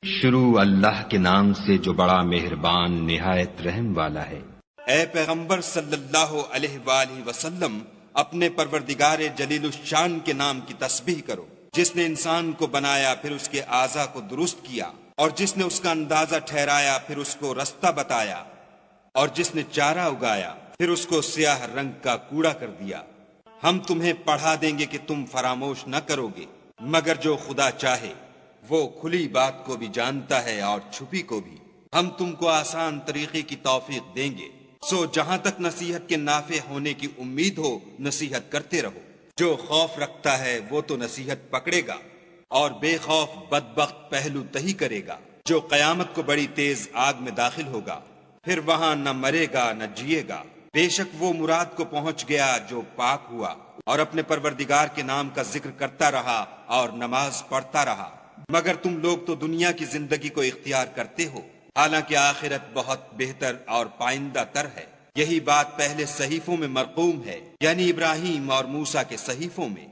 شروع اللہ کے نام سے جو بڑا مہربان نہایت رحم والا ہے۔ اے پیغمبر صلی اللہ علیہ وآلہ وسلم، اپنے پروردگار جلیل الشان کے نام کی تسبیح کرو، جس نے انسان کو بنایا پھر اس کے اعضاء کو درست کیا، اور جس نے اس کا اندازہ ٹھہرایا پھر اس کو رستہ بتایا، اور جس نے چارہ اگایا پھر اس کو سیاہ رنگ کا کوڑا کر دیا۔ ہم تمہیں پڑھا دیں گے کہ تم فراموش نہ کرو گے، مگر جو خدا چاہے وہ کھلی بات کو بھی جانتا ہے اور چھپی کو بھی۔ ہم تم کو آسان طریقے کی توفیق دیں گے، سو جہاں تک نصیحت کے نافع ہونے کی امید ہو نصیحت کرتے رہو۔ جو خوف رکھتا ہے وہ تو نصیحت پکڑے گا، اور بے خوف بدبخت پہلو تہی کرے گا، جو قیامت کو بڑی تیز آگ میں داخل ہوگا، پھر وہاں نہ مرے گا نہ جیے گا۔ بے شک وہ مراد کو پہنچ گیا جو پاک ہوا، اور اپنے پروردگار کے نام کا ذکر کرتا رہا اور نماز پڑھتا رہا۔ مگر تم لوگ تو دنیا کی زندگی کو اختیار کرتے ہو، حالانکہ آخرت بہت بہتر اور پائندہ تر ہے۔ یہی بات پہلے صحیفوں میں مرقوم ہے، یعنی ابراہیم اور موسیٰ کے صحیفوں میں۔